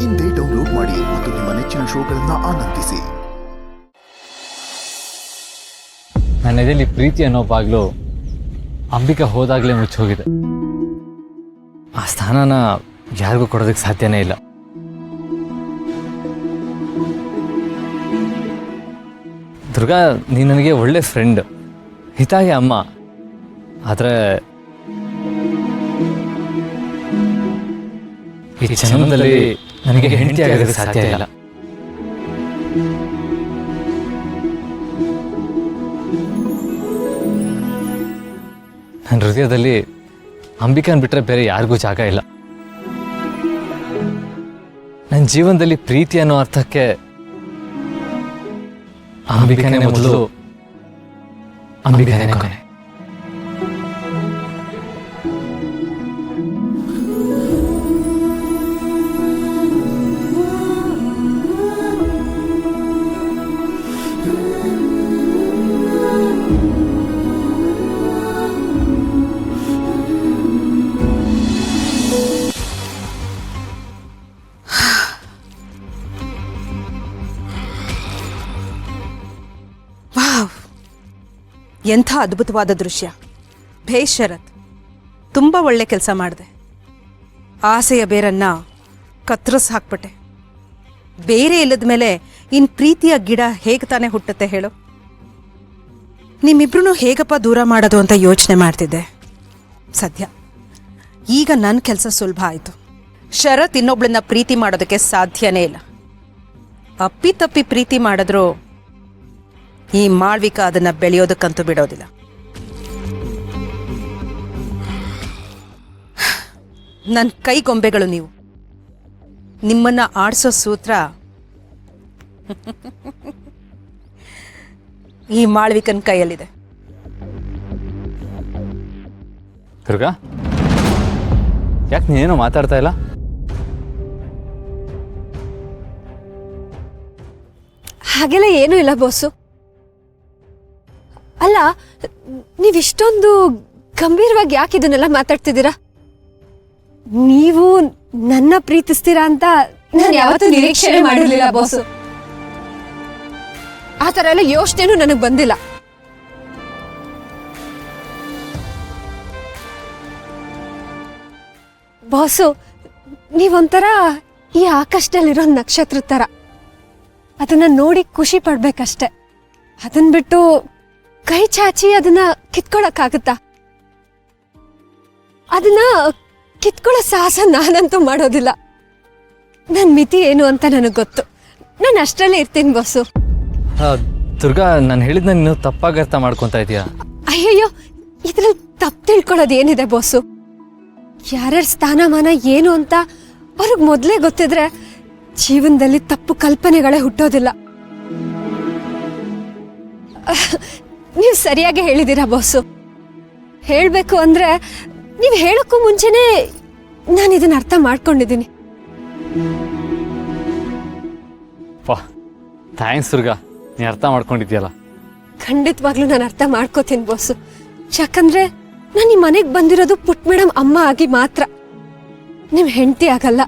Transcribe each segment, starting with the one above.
ಇಂದೇ ಡೌನ್ಲೋಡ್ ಮಾಡಿ ಮತ್ತು ನಿಮ್ಮ ನೆಚ್ಚಿನ ಶೋಗಳನ್ನು ಆನಂದಿಸಿ. ನನ್ನ ಎದೆಯಲ್ಲಿ ಪ್ರೀತಿ ಅನ್ನೋ ಬಾಗ್ಲು ಅಂಬಿಕಾ ಹೋದಾಗಲೇ ಮುಚ್ಚೋಗಿದೆ. ಆ ಸ್ಥಾನನ ಯಾರಿಗೂ ಕೊಡೋದಕ್ಕೆ ಸಾಧ್ಯನೇ ಇಲ್ಲ. ದುರ್ಗಾ, ನೀನು ನನಗೆ ಒಳ್ಳೆ ಫ್ರೆಂಡ್, ಹಿತಾಗಿ ಅಮ್ಮ. ಆದರೆ ಈ ಜನ್ಮದಲ್ಲಿ ನನಗೆ ಹೆಂಡತಿ ಆಗೋದಕ್ಕೆ ಸಾಧ್ಯ ಇಲ್ಲ. ನನ್ನ ಹೃದಯದಲ್ಲಿ ಅಂಬಿಕಾನ್ ಬಿಟ್ಟರೆ ಬೇರೆ ಯಾರಿಗೂ ಜಾಗ ಇಲ್ಲ. ನನ್ನ ಜೀವನದಲ್ಲಿ ಪ್ರೀತಿ ಅನ್ನೋ ಅರ್ಥಕ್ಕೆ ಅಂಬಿಕಾನೇ ಮೊದಲು, ಅಂಬಿಕಾನೇ ಕೊನೆ. ಎಂಥ ಅದ್ಭುತವಾದ ದೃಶ್ಯ. ಭೇಷ್ ಶರತ್, ತುಂಬ ಒಳ್ಳೆ ಕೆಲಸ ಮಾಡಿದೆ. ಆಸೆಯ ಬೇರನ್ನ ಕತ್ತರಿಸಿ ಹಾಕ್ಬಿಟ್ಟೆ. ಬೇರೆ ಇಲ್ಲದ ಮೇಲೆ ಇನ್ನು ಪ್ರೀತಿಯ ಗಿಡ ಹೇಗೆ ತಾನೇ ಹುಟ್ಟುತ್ತೆ ಹೇಳು? ನಿಮ್ಮಿಬ್ರು ಹೇಗಪ್ಪ ದೂರ ಮಾಡೋದು ಅಂತ ಯೋಚನೆ ಮಾಡ್ತಿದ್ದೆ. ಸದ್ಯ ಈಗ ನನ್ನ ಕೆಲಸ ಸುಲಭ ಆಯಿತು. ಶರತ್ ಇನ್ನೊಬ್ಳನ್ನ ಪ್ರೀತಿ ಮಾಡೋದಕ್ಕೆ ಸಾಧ್ಯನೇ ಇಲ್ಲ. ಅಪ್ಪಿತಪ್ಪಿ ಪ್ರೀತಿ ಮಾಡಿದ್ರು ಈ ಮಾಳ್ವಿಕಾ ಅದನ್ನ ಬೆಳೆಯೋದಕ್ಕಂತೂ ಬಿಡೋದಿಲ್ಲ. ನನ್ನ ಕೈಗೊಂಬೆಗಳು ನೀವು. ನಿಮ್ಮನ್ನ ಆಡಿಸೋ ಸೂತ್ರ ಈ ಮಾಳ್ವಿಕನ್ ಕೈಯಲ್ಲಿದೆ. ದುರ್ಗಾ, ಯಾಕೆ ನೀನೇನೋ ಮಾತಾಡ್ತಾ ಇಲ್ಲ? ಹಾಗೆಲ್ಲ ಏನೂ ಇಲ್ಲ ಬಾಸು. ಅಲ್ಲ, ನೀವಿಷ್ಟೊಂದು ಗಂಭೀರವಾಗಿ ಯಾಕೆ ಇದನ್ನೆಲ್ಲ ಮಾತಾಡ್ತಿದ್ದೀರಾ? ನೀವು ನನ್ನ ಪ್ರೀತಿಸ್ತೀರಾ ಅಂತ ನಾನು ಯಾವತ್ತೂ ನಿರೀಕ್ಷೆ ಮಾಡಿರ್ಲಿಲ್ಲ ಬಾಸು. ಆ ಥರ ಎಲ್ಲ ಯೋಚನೆನೂ ನನಗೆ ಬಂದಿಲ್ಲ. ಬಾಸು, ನೀವೊಂಥರ ಈ ಆಕಾಶದಲ್ಲಿರೋ ನಕ್ಷತ್ರ ಥರ. ಅದನ್ನ ನೋಡಿ ಖುಷಿ ಪಡ್ಬೇಕಷ್ಟೆ. ಅದನ್ನ ಬಿಟ್ಟು ಕೈ ಚಾಚಿ ಅದನ್ನ ಕಿತ್ಕೊಳಕ್ಕಾಗತ್ತಾ? ಅದನ್ನ ಕಿತ್ಕೊಳ್ಳೋ ಸಾಹಸ ನಾನಂತೂ ಮಾಡೋದಿಲ್ಲ. ನನ್ನ ಮಿತಿ ಏನು ಅಂತ ನನಗೆ ಗೊತ್ತು. ನಾನು ಅಷ್ಟರಲ್ಲೇ ಇರ್ತೀನಿ ಬಾಸು. ದುರ್ಗಾ, ನಾನು ಹೇಳಿದ್ನ ನೀನು ತಪ್ಪಾಗಿ ಅರ್ಥ ಮಾಡ್ಕೊತಾ ಇದೀಯಾ? ಅಯ್ಯಯ್ಯೋ, ಇದ್ರಲ್ಲಿ ತಪ್ಪು ತಿಳ್ಕೊಳ್ಳೋದು ಏನಿದೆ ಬಾಸು? ಯಾರ್ಯಾರ ಸ್ಥಾನಮಾನ ಏನು ಅಂತ ಅವ್ರಿಗೆ ಮೊದಲೇ ಗೊತ್ತಿದ್ರೆ ಜೀವನದಲ್ಲಿ ತಪ್ಪು ಕಲ್ಪನೆಗಳೇ ಹುಟ್ಟೋದಿಲ್ಲ. ನೀವು ಸರಿಯಾಗಿ ಹೇಳಿದ್ದೀರಾ ಬಾಸು. ಹೇಳಬೇಕು ಅಂದರೆ ನೀವು ಹೇಳೋಕ್ಕೂ ಮುಂಚೆನೇ ನಾನು ಇದನ್ನು ಅರ್ಥ ಮಾಡ್ಕೊಂಡಿದ್ದೀನಿ. ಥ್ಯಾಂಕ್ಸ್ ದುರ್ಗಾ, ನೀ ಅರ್ಥ ಮಾಡ್ಕೊಂಡಿದ್ಯಲ್ಲ. ಖಂಡಿತವಾಗ್ಲೂ ನಾನು ಅರ್ಥ ಮಾಡ್ಕೋತೀನಿ ಬಾಸು. ಯಾಕಂದ್ರೆ ನಾನು ಈ ಮನೆಗೆ ಬಂದಿರೋದು ಪುಟ್ ಮೇಡಮ್ ಅಮ್ಮ ಆಗಿ ಮಾತ್ರ. ನಿಮ್ಮ ಹೆಂಡತಿ ಆಗಲ್ಲ.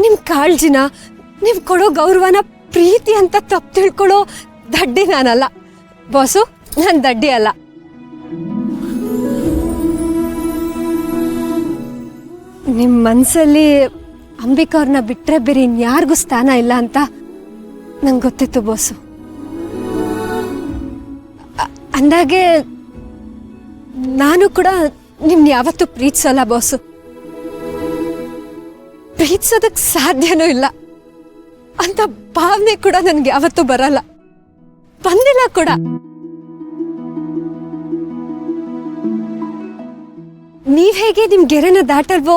ನಿಮ್ಮ ಕಾಳಜಿನ, ನೀವು ಕೊಡೋ ಗೌರವನ ಪ್ರೀತಿ ಅಂತ ತಪ್ಪು ತಿಳ್ಕೊಳ್ಳೋ ದಡ್ಡಿ ನಾನಲ್ಲ ಬಾಸು. ನಾನು ದಡ್ಡಿ ಅಲ್ಲ. ನಿಮ್ಮ ಮನಸ್ಸಲ್ಲಿ ಅಂಬಿಕಾ ಅವ್ರನ್ನ ಬಿಟ್ಟರೆ ಬೇರೆ ಇನ್ಯಾರಿಗೂ ಸ್ಥಾನ ಇಲ್ಲ ಅಂತ ನಂಗೆ ಗೊತ್ತಿತ್ತು ಬಾಸು. ಅಂದಾಗೆ ನಾನು ಕೂಡ ನಿಮ್ನ ಯಾವತ್ತೂ ಪ್ರೀತಿಸಲ್ಲ ಬಾಸು. ಪ್ರೀತಿಸೋದಕ್ಕೆ ಸಾಧ್ಯನೂ ಇಲ್ಲ ಅಂತ ಭಾವನೆ ಕೂಡ ನನಗೆ ಯಾವತ್ತೂ ಬರಲ್ಲ, ಬಂದಿಲ್ಲ ಕೂಡ. ನೀವ್ ಹೇಗೆ ನಿಮ್ ಗೆರೆನ ದಾಟಲ್ವೋ,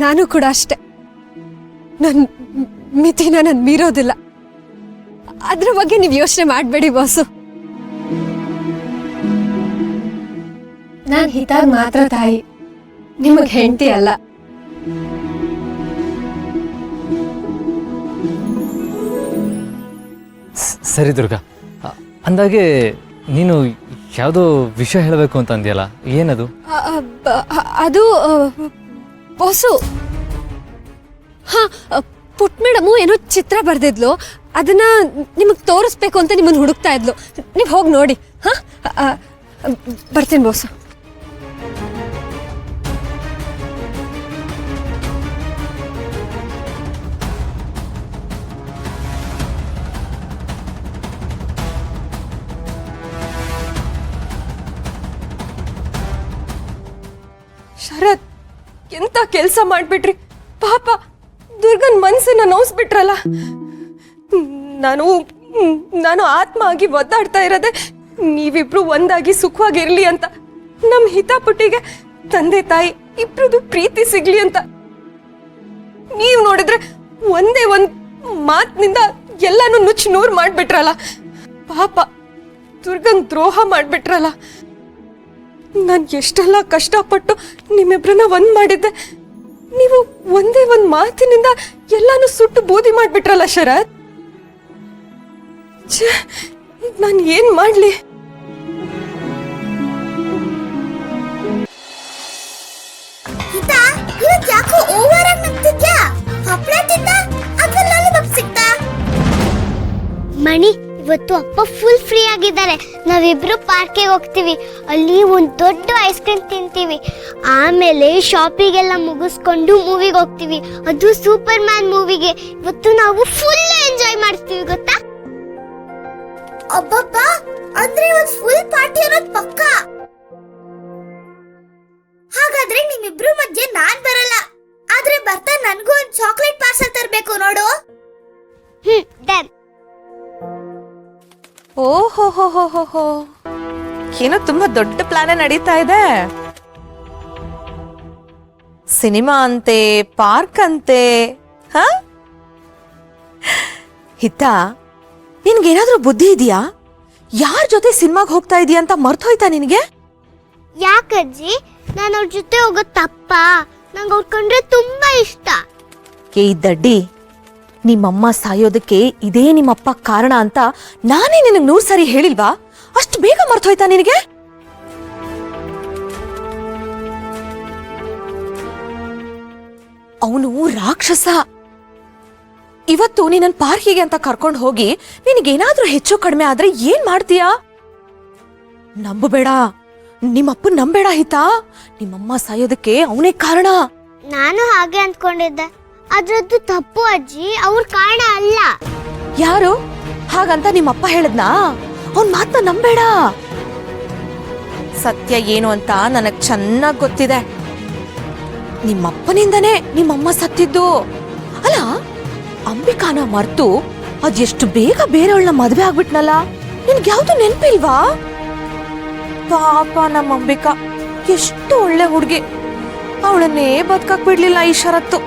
ನಾನು ಕೂಡ ಅಷ್ಟೆ. ನನ್ನ ಮಿತಿನ ನಾನು ಮೀರೋದಿಲ್ಲ. ಅದ್ರ ಬಗ್ಗೆ ನೀವು ಯೋಚನೆ ಮಾಡಬೇಡಿ ಬಾಸು. ನಾನು ಹಿತಾಗ್ ಮಾತ್ರ ತಾಯಿ, ನಿಮಗ್ ಹೆಂಡತಿ ಅಲ್ಲ. ಸರಿ ದುರ್ಗಾ, ಅಂದಾಗೆ ನೀನು ಯಾವುದೋ ವಿಷಯ ಹೇಳಬೇಕು ಅಂತ ಅಂದ್ಯಲ್ಲ, ಏನದು? ಅದು ಬಾಸು, ಹಾ ಪುಟ್ ಮೇಡಮು ಏನೋ ಚಿತ್ರ ಬರ್ದಿದ್ಲು, ಅದನ್ನ ನಿಮಗೆ ತೋರಿಸ್ಬೇಕು ಅಂತ ನಿಮ್ಮನ್ನು ಹುಡುಕ್ತಾ ಇದ್ಲು. ನೀವು ಹೋಗಿ ನೋಡಿ. ಹಾ ಬರ್ತೀನಿ ಬಾಸು. ಶರತ್, ಎಂತ ಕೆಲಸ ಮಾಡ್ಬಿಟ್ರಿ ಪಾಪ. ದುರ್ಗನ್ ಮನ್ಸನ್ನ ನೋಯಿಸ್ಬಿಟ್ರಲ್ಲ. ನಾನು ಆತ್ಮ ಆಗಿ ಒದ್ದಾಡ್ತಾ ಇರೋದೆ ನೀವಿಬ್ರು ಒಂದಾಗಿ ಸುಖವಾಗಿರ್ಲಿ ಅಂತ. ನಮ್ ಹಿತಾಪುಟ್ಟಿಗೆ ತಂದೆ ತಾಯಿ ಇಬ್ರದು ಪ್ರೀತಿ ಸಿಗ್ಲಿ ಅಂತ. ನೀವ್ ನೋಡಿದ್ರೆ ಒಂದೇ ಒಂದ್ ಮಾತಿನಿಂದ ಎಲ್ಲಾನು ನುಚ್ಚು ನೂರು ಮಾಡ್ಬಿಟ್ರಲ್ಲ. ಪಾಪ ದುರ್ಗನ್ ದ್ರೋಹ ಮಾಡ್ಬಿಟ್ರಲ್ಲ. ನಾನು ಎಷ್ಟೆಲ್ಲ ಕಷ್ಟಪಟ್ಟು ನಿಮ್ಮಿಬ್ರನ್ನ ಒಂದ್ ಮಾಡಿದ್ದೆ, ನೀವು ಒಂದೇ ಒಂದ್ ಮಾತಿನಿಂದ ಎಲ್ಲಾನು ಸುಟ್ಟು ಬೂದಿ ಮಾಡ್ಬಿಟ್ರಲ್ಲ ಶರತ್. ನಾನು ಏನ್ ಮಾಡ್ಲಿ? ಯಾಕೋ ಓವರ್ ಆಗಿ ನಗ್ತಿದ್ಯಾ? ಹಪ್ಪಳ ತಿಂದ ಅಥವಾ ಲಾಲಿಪಾಪ್ ಸಿಕ್ತಾ? ಮಣಿ, ಇವತ್ತು ಅಪ್ಪ ಫುಲ್ ಫ್ರೀ ಆಗಿದ್ದಾರೆ. ನಾವಿಬ್ರು ಪಾರ್ಕಿಗೆ ಹೋಗ್ತೀವಿ. ಅಲ್ಲಿ ಒಂದು ದೊಡ್ಡ ಐಸ್ ಕ್ರೀಮ್ ತಿಂತೀವಿ. ಆಮೇಲೆ ಶಾಪಿಂಗೆಲ್ಲ ಮುಗಿಸ್ಕೊಂಡು ಮೂವಿಗೆ ಹೋಗ್ತೀವಿ. ಅದು ಸೂಪರ್ ಮ್ಯಾನ್ ಮೂವಿಗೆ. ಇವತ್ತು ನಾವು ಫುಲ್ ಎಂಜಾಯ್ ಮಾಡ್ತೀವಿ, ಗೊತ್ತಾ? ಅಬ್ಬಬ್ಬಾ, ಅಂದ್ರೆ ಇವತ್ತು ಫುಲ್ ಪಾರ್ಟಿ ಅನ್ನೋದು ಪಕ್ಕ. ಹಾಗಾದ್ರೆ ನಿಮ್ಮಿಬ್ರು ಮಧ್ಯೆ ನಾನ್ ಬರಲ್ಲ. ಆದ್ರೆ ಬರ್ತಾ ನನ್ಗೂ ಒಂದು ಚಾಕ್ಲೇಟ್ ಪಾರ್ಸಲ್ ತರಬೇಕು ನೋಡು. ಡನ್. ಓಹೋ, ಏನೋ ತುಂಬಾ ದೊಡ್ಡ ಪ್ಲಾನ್ ನಡೀತಾ ಇದೆ. ಸಿನಿಮಾ ಅಂತೆ, ಪಾರ್ಕ್ ಅಂತೆ. ಹ ಹಿತ, ನಿನ್ಗೇನಾದ್ರೂ ಬುದ್ಧಿ ಇದೆಯಾ? ಯಾರ ಜೊತೆ ಸಿನಿಮಾಗೆ ಹೋಗ್ತಾ ಇದೀಯ ಅಂತ ಮರ್ತೋಯ್ತಾ ನಿನಗೆ? ಯಾಕಜ್ಜಿ, ನಾನು ಅವ್ರ ಜೊತೆ ಹೋಗೋದು ತಪ್ಪ? ನಂಗೆ ಅವ್ರ ಕಂಡ್ರೆ ತುಂಬಾ ಇಷ್ಟ. ಈ ದಡ್ಡಿ, ನಿಮ್ಮಮ್ಮ ಸಾಯೋದಕ್ಕೆ ಇದೇ ನಿಮ್ಮಪ್ಪ ಕಾರಣ ಅಂತ ನಾನೇ ನಿನಗೆ 100 ಸಾರಿ ಹೇಳಿಲ್ವಾ? ಅಷ್ಟು ಬೇಗ ಮರ್ತೋಯ್ತಾ ನಿನಗೆ? ಅವನು ರಾಕ್ಷಸ. ಇವತ್ತು ನೀನನ್ ಪಾರ್ಕಿಗೆ ಅಂತ ಕರ್ಕೊಂಡು ಹೋಗಿ ನಿನಗೇನಾದ್ರೂ ಹೆಚ್ಚು ಕಡಿಮೆ ಆದ್ರೆ ಏನ್ ಮಾಡ್ತೀಯಾ? ನಂಬಬೇಡ, ನಿಮ್ಮಪ್ಪ ನಂಬೇಡ ಹಿತಾ. ನಿಮ್ಮಮ್ಮ ಸಾಯೋದಕ್ಕೆ ಅವನೇ ಕಾರಣ. ನಾನು ಹಾಗೆ ಅಂದ್ಕೊಂಡಿದ್ದೆ. ಅದ್ರದ್ದು ತಪ್ಪು ಅಜ್ಜಿ, ಅವ್ರ ಕಾರಣ ಅಲ್ಲ. ಯಾರು ಹಾಗಂತ ನಿಮ್ಮಪ್ಪ ಹೇಳದ್ನಾ? ಅವನ್ ಮಾತನ್ನ ನಂಬೇಡ. ಸತ್ಯ ಏನು ಅಂತ ನನಗ್ ಚೆನ್ನಾಗ್ ಗೊತ್ತಿದೆ. ನಿಮ್ಮಪ್ಪನಿಂದನೇ ನಿಮ್ಮಮ್ಮ ಸತ್ತಿದ್ದು. ಅಲ್ಲ, ಅಂಬಿಕಾನ ಮರ್ತು ಅದೆಷ್ಟು ಬೇಗ ಬೇರೆಯವಳನ್ನ ಮದ್ವೆ ಆಗ್ಬಿಟ್ನಲ್ಲ. ನಿನ್ಗೆ ಯಾವ್ದು ನೆನ್ಪಿಲ್ವಾ? ಪಾಪ ನಮ್ಮ ಅಂಬಿಕಾ ಎಷ್ಟು ಒಳ್ಳೆ ಹುಡುಗಿ. ಅವಳನ್ನೇ ಬದುಕಕ್ ಬಿಡ್ಲಿಲ್ಲ ಈ ಷರತ್ತು.